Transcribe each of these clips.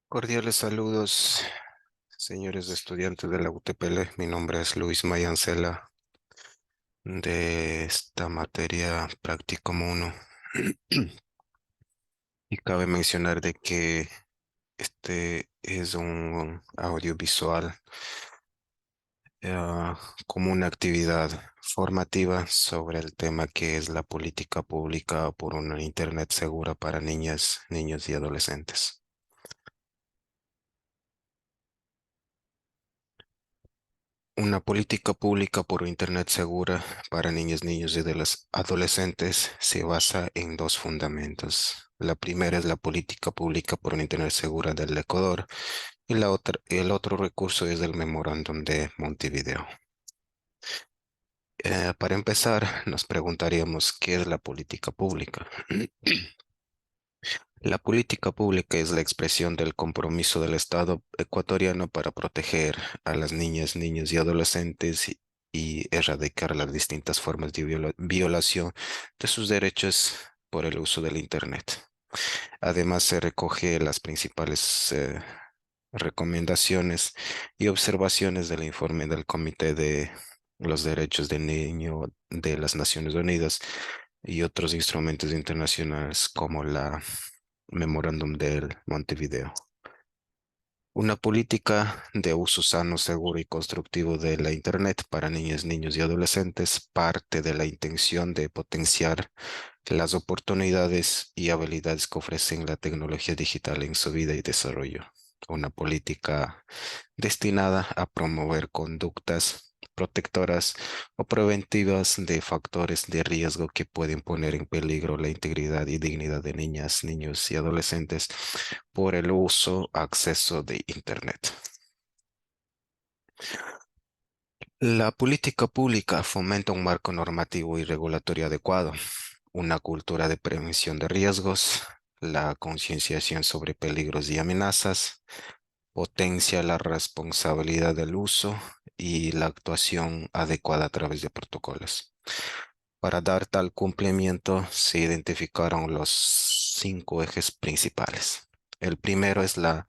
Cordiales saludos, señores estudiantes de la UTPL. Mi nombre es Luis Mayancela de esta materia Practicum 1. Y cabe mencionar de que este es un audiovisual eh, como una actividad formativa sobre el tema que es la política pública por una Internet segura para niñas, niños y adolescentes. Una política pública por Internet segura para niños, niños y de los adolescentes se basa en dos fundamentos. La primera es la política pública por una Internet segura del Ecuador y el otro recurso es el Memorándum de Montevideo. Para empezar, nos preguntaríamos qué es la política pública. La política pública es la expresión del compromiso del Estado ecuatoriano para proteger a las niñas, niños y adolescentes y erradicar las distintas formas de violación de sus derechos por el uso del Internet. Además, se recoge las principales recomendaciones y observaciones del informe del Comité de los Derechos del Niño de las Naciones Unidas y otros instrumentos internacionales como la Memorándum del Montevideo. Una política de uso sano, seguro y constructivo de la Internet para niñas, niños y adolescentes parte de la intención de potenciar las oportunidades y habilidades que ofrecen la tecnología digital en su vida y desarrollo. Una política destinada a promover conductas protectoras o preventivas de factores de riesgo que pueden poner en peligro la integridad y dignidad de niñas, niños y adolescentes por el acceso de Internet. La política pública fomenta un marco normativo y regulatorio adecuado, una cultura de prevención de riesgos, la concienciación sobre peligros y amenazas, potencia la responsabilidad del uso y la actuación adecuada a través de protocolos. Para dar tal cumplimiento se identificaron los cinco ejes principales. El primero es las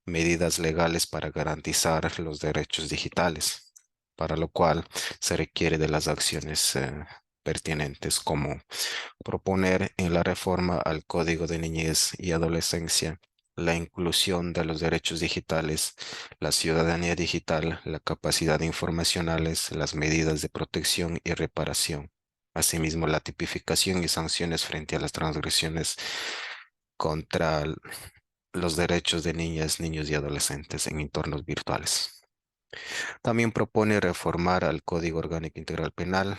medidas legales para garantizar los derechos digitales, para lo cual se requiere de las acciones pertinentes como proponer en la reforma al Código de Niñez y Adolescencia la inclusión de los derechos digitales, la ciudadanía digital, la capacidad informacionales, las medidas de protección y reparación. Asimismo, la tipificación y sanciones frente a las transgresiones contra los derechos de niñas, niños y adolescentes en entornos virtuales. También propone reformar al Código Orgánico Integral Penal,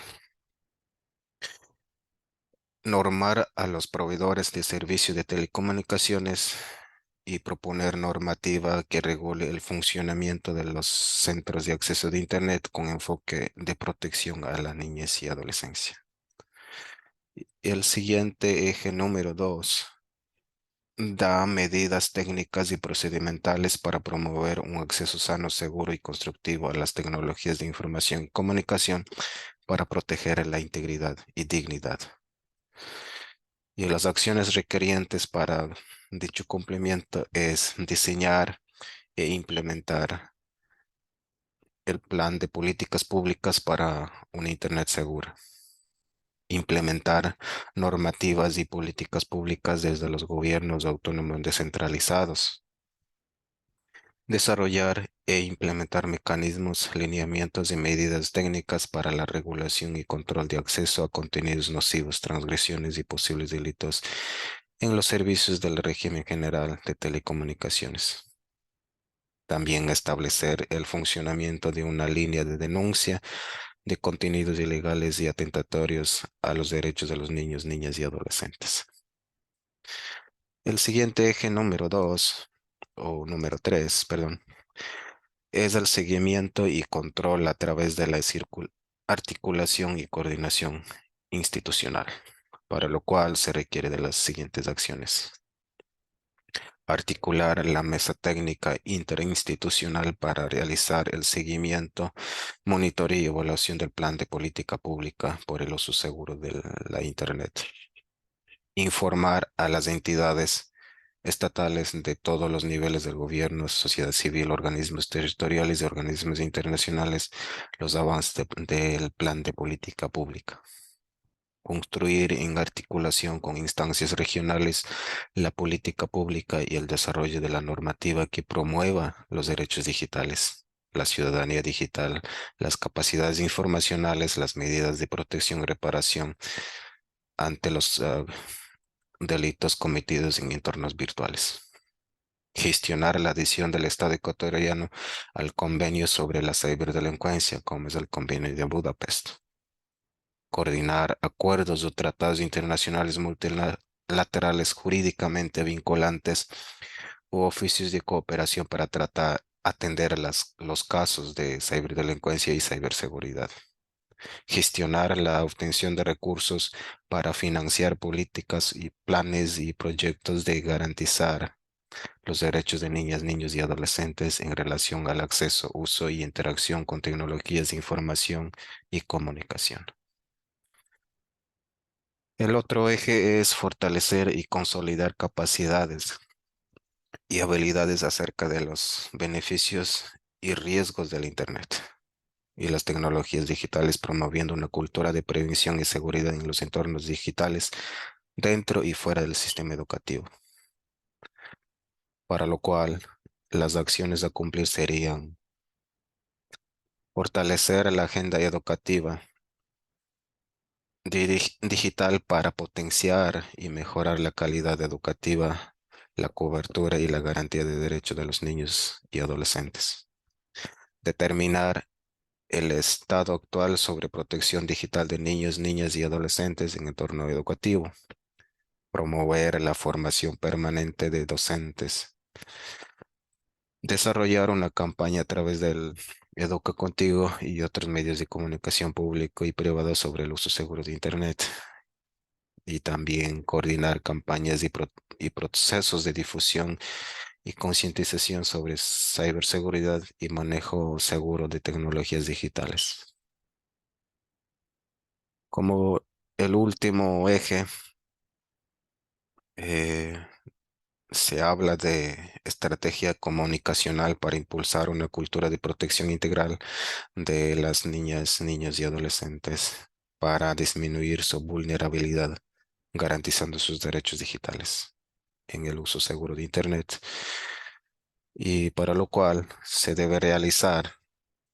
normar a los proveedores de servicios de telecomunicaciones y proponer normativa que regule el funcionamiento de los centros de acceso de Internet con enfoque de protección a la niñez y adolescencia. El siguiente eje número 2 da medidas técnicas y procedimentales para promover un acceso sano, seguro y constructivo a las tecnologías de información y comunicación para proteger la integridad y dignidad. Y las acciones requerientes para dicho cumplimiento es diseñar e implementar el plan de políticas públicas para una Internet segura, implementar normativas y políticas públicas desde los gobiernos autónomos descentralizados, desarrollar e implementar mecanismos, lineamientos y medidas técnicas para la regulación y control de acceso a contenidos nocivos, transgresiones y posibles delitos en los servicios del régimen general de telecomunicaciones. También establecer el funcionamiento de una línea de denuncia de contenidos ilegales y atentatorios a los derechos de los niños, niñas y adolescentes. El siguiente eje número 2, o número 3, perdón, es el seguimiento y control a través de la articulación y coordinación institucional, para lo cual se requiere de las siguientes acciones. Articular la mesa técnica interinstitucional para realizar el seguimiento, monitoreo y evaluación del plan de política pública por el uso seguro de la Internet. informar a las entidades estatales de todos los niveles del gobierno, sociedad civil, organismos territoriales y organismos internacionales, los avances del plan de política pública. Construir en articulación con instancias regionales la política pública y el desarrollo de la normativa que promueva los derechos digitales, la ciudadanía digital, las capacidades informacionales, las medidas de protección y reparación ante los delitos cometidos en entornos virtuales. Gestionar la adhesión del Estado ecuatoriano al convenio sobre la ciberdelincuencia, como es el convenio de Budapest. Coordinar acuerdos o tratados internacionales multilaterales jurídicamente vinculantes u oficios de cooperación para atender los casos de ciberdelincuencia y ciberseguridad. Gestionar la obtención de recursos para financiar políticas y planes y proyectos de garantizar los derechos de niñas, niños y adolescentes en relación al acceso, uso y interacción con tecnologías de información y comunicación. El otro eje es fortalecer y consolidar capacidades y habilidades acerca de los beneficios y riesgos del Internet y las tecnologías digitales, promoviendo una cultura de prevención y seguridad en los entornos digitales dentro y fuera del sistema educativo, para lo cual las acciones a cumplir serían fortalecer la agenda educativa digital para potenciar y mejorar la calidad educativa, la cobertura y la garantía de derechos de los niños y adolescentes. Determinar el estado actual sobre protección digital de niños, niñas y adolescentes en entorno educativo. Promover la formación permanente de docentes. Desarrollar una campaña a través del Educa Contigo y otros medios de comunicación público y privado sobre el uso seguro de Internet. Y también coordinar campañas y procesos de difusión y concientización sobre ciberseguridad y manejo seguro de tecnologías digitales. Como el último eje, eh, se habla de estrategia comunicacional para impulsar una cultura de protección integral de las niñas, niños y adolescentes para disminuir su vulnerabilidad, garantizando sus derechos digitales en el uso seguro de Internet, y para lo cual se debe realizar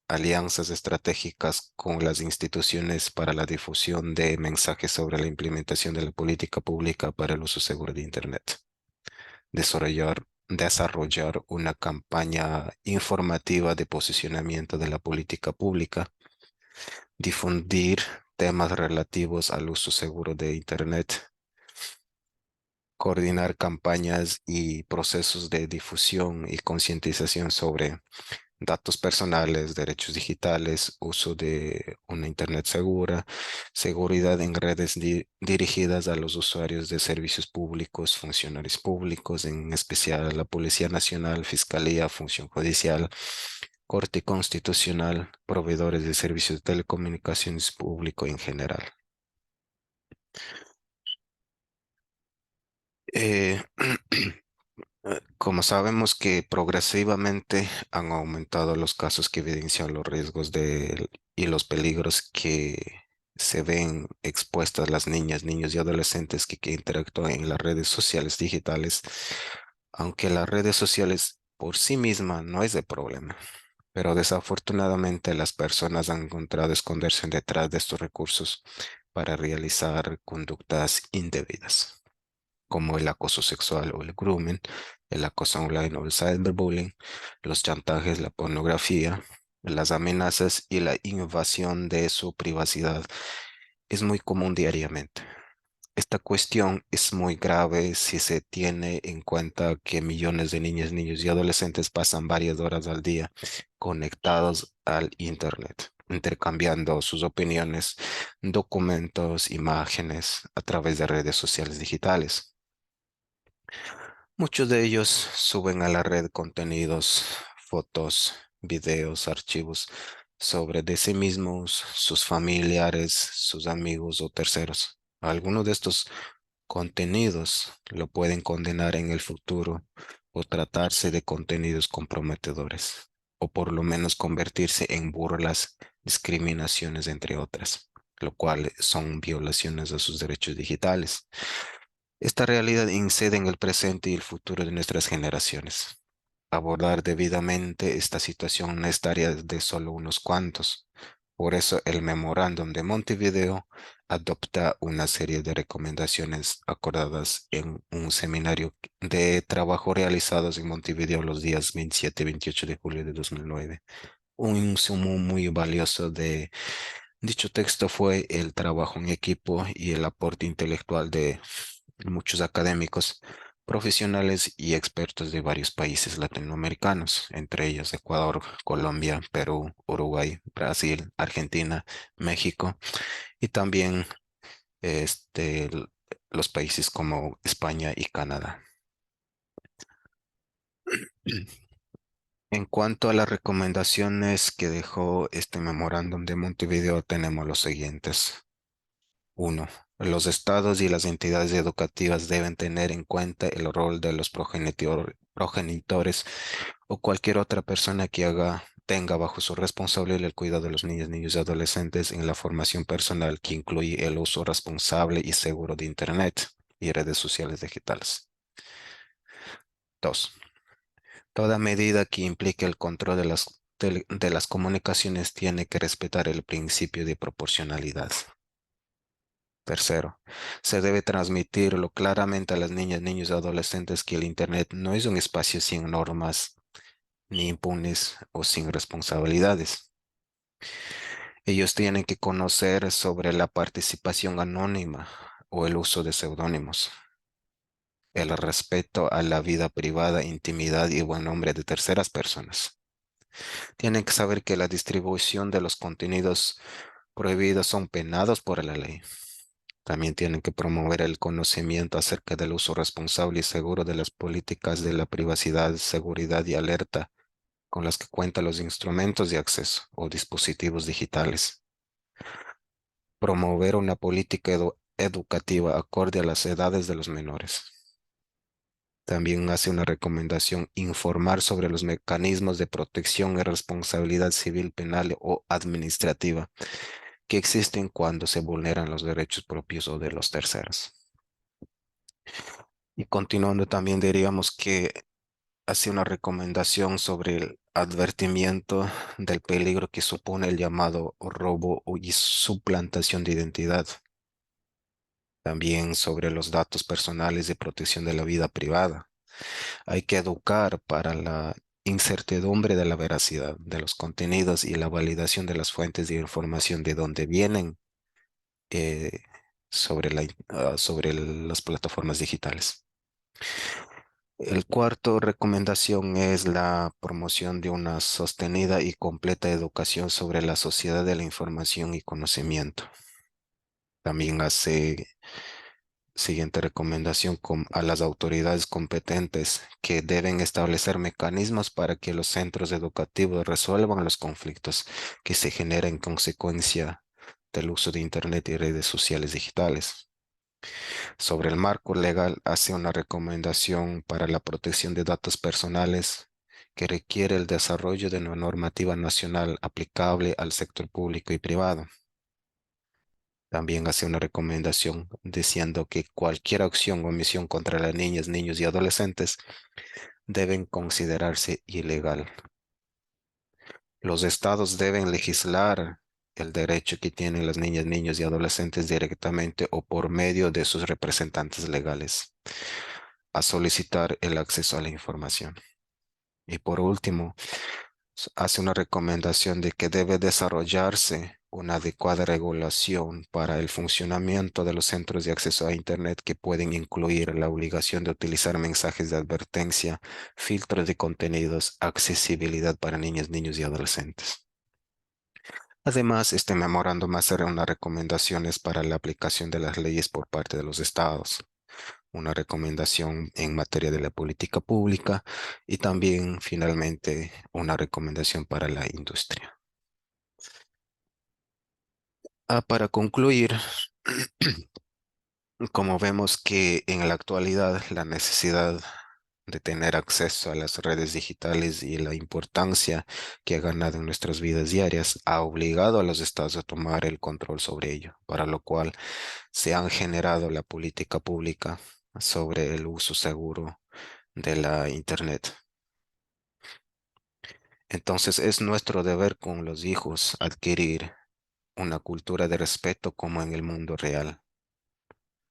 alianzas estratégicas con las instituciones para la difusión de mensajes sobre la implementación de la política pública para el uso seguro de Internet. Desarrollar una campaña informativa de posicionamiento de la política pública, difundir temas relativos al uso seguro de Internet, coordinar campañas y procesos de difusión y concientización sobre datos personales, derechos digitales, uso de una Internet segura, seguridad en redes dirigidas a los usuarios de servicios públicos, funcionarios públicos, en especial a la Policía Nacional, Fiscalía, Función Judicial, Corte Constitucional, proveedores de servicios de telecomunicaciones público en general. Eh, Como sabemos que progresivamente han aumentado los casos que evidencian los riesgos y los peligros que se ven expuestas las niñas, niños y adolescentes que interactúan en las redes sociales digitales, aunque las redes sociales por sí mismas no es el problema, pero desafortunadamente las personas han encontrado esconderse detrás de estos recursos para realizar conductas indebidas como el acoso sexual o el grooming, el acoso online o el cyberbullying, los chantajes, la pornografía, las amenazas y la invasión de su privacidad es muy común diariamente. Esta cuestión es muy grave si se tiene en cuenta que millones de niñas, niños y adolescentes pasan varias horas al día conectados al Internet, intercambiando sus opiniones, documentos, imágenes a través de redes sociales digitales. Muchos de ellos suben a la red contenidos, fotos, videos, archivos sobre de sí mismos, sus familiares, sus amigos o terceros. Algunos de estos contenidos lo pueden condenar en el futuro o tratarse de contenidos comprometedores, o por lo menos convertirse en burlas, discriminaciones, entre otras, lo cual son violaciones a sus derechos digitales. Esta realidad incide en el presente y el futuro de nuestras generaciones. Abordar debidamente esta situación no es tarea de solo unos cuantos. Por eso el Memorándum de Montevideo adopta una serie de recomendaciones acordadas en un seminario de trabajo realizados en Montevideo los días 27 y 28 de julio de 2009. Un insumo muy valioso de dicho texto fue el trabajo en equipo y el aporte intelectual de muchos académicos, profesionales y expertos de varios países latinoamericanos, entre ellos Ecuador, Colombia, Perú, Uruguay, Brasil, Argentina, México y también este, l- los países como España y Canadá. En cuanto a las recomendaciones que dejó este memorándum de Montevideo, tenemos los siguientes. Uno, los estados y las entidades educativas deben tener en cuenta el rol de los progenitores o cualquier otra persona que tenga bajo su responsabilidad el cuidado de los niños, niños y adolescentes en la formación personal que incluye el uso responsable y seguro de Internet y redes sociales digitales. Dos, toda medida que implique el control de las comunicaciones tiene que respetar el principio de proporcionalidad. Tercero, se debe transmitirlo claramente a las niñas, niños y adolescentes que el Internet no es un espacio sin normas, ni impunes o sin responsabilidades. Ellos tienen que conocer sobre la participación anónima o el uso de seudónimos, el respeto a la vida privada, intimidad y buen nombre de terceras personas. Tienen que saber que la distribución de los contenidos prohibidos son penados por la ley. También tienen que promover el conocimiento acerca del uso responsable y seguro de las políticas de la privacidad, seguridad y alerta con las que cuentan los instrumentos de acceso o dispositivos digitales. Promover una política educativa acorde a las edades de los menores. También hace una recomendación informar sobre los mecanismos de protección y responsabilidad civil, penal o administrativa que existen cuando se vulneran los derechos propios o de los terceros. Y continuando también diríamos que hace una recomendación sobre el advertimiento del peligro que supone el llamado robo y suplantación de identidad. También sobre los datos personales de protección de la vida privada. Hay que educar para la incertidumbre de la veracidad de los contenidos y la validación de las fuentes de información de dónde vienen eh, sobre las plataformas digitales. El cuarto recomendación es la promoción de una sostenida y completa educación sobre la sociedad de la información y conocimiento. También hace siguiente recomendación a las autoridades competentes que deben establecer mecanismos para que los centros educativos resuelvan los conflictos que se generan en consecuencia del uso de Internet y redes sociales digitales. Sobre el marco legal, hace una recomendación para la protección de datos personales que requiere el desarrollo de una normativa nacional aplicable al sector público y privado. También hace una recomendación diciendo que cualquier acción o omisión contra las niñas, niños y adolescentes deben considerarse ilegal. Los estados deben legislar el derecho que tienen las niñas, niños y adolescentes directamente o por medio de sus representantes legales a solicitar el acceso a la información. Y por último, hace una recomendación de que debe desarrollarse una adecuada regulación para el funcionamiento de los centros de acceso a Internet que pueden incluir la obligación de utilizar mensajes de advertencia, filtros de contenidos, accesibilidad para niñas, niños y adolescentes. Además, este memorándum hace unas recomendaciones para la aplicación de las leyes por parte de los estados, una recomendación en materia de la política pública y también, finalmente, una recomendación para la industria. Para concluir, Como vemos que en la actualidad la necesidad de tener acceso a las redes digitales y la importancia que ha ganado en nuestras vidas diarias ha obligado a los estados a tomar el control sobre ello, para lo cual se han generado la política pública sobre el uso seguro de la Internet. Entonces es nuestro deber con los hijos adquirir una cultura de respeto como en el mundo real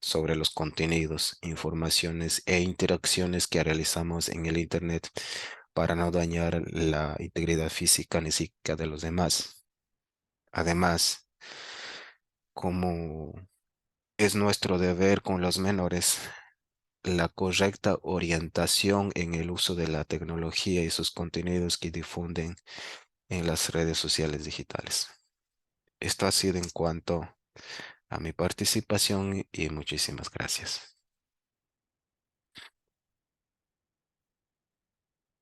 sobre los contenidos, informaciones e interacciones que realizamos en el Internet para no dañar la integridad física ni psíquica de los demás. Además, como es nuestro deber con los menores, la correcta orientación en el uso de la tecnología y sus contenidos que difunden en las redes sociales digitales. Esto ha sido en cuanto a mi participación y muchísimas gracias.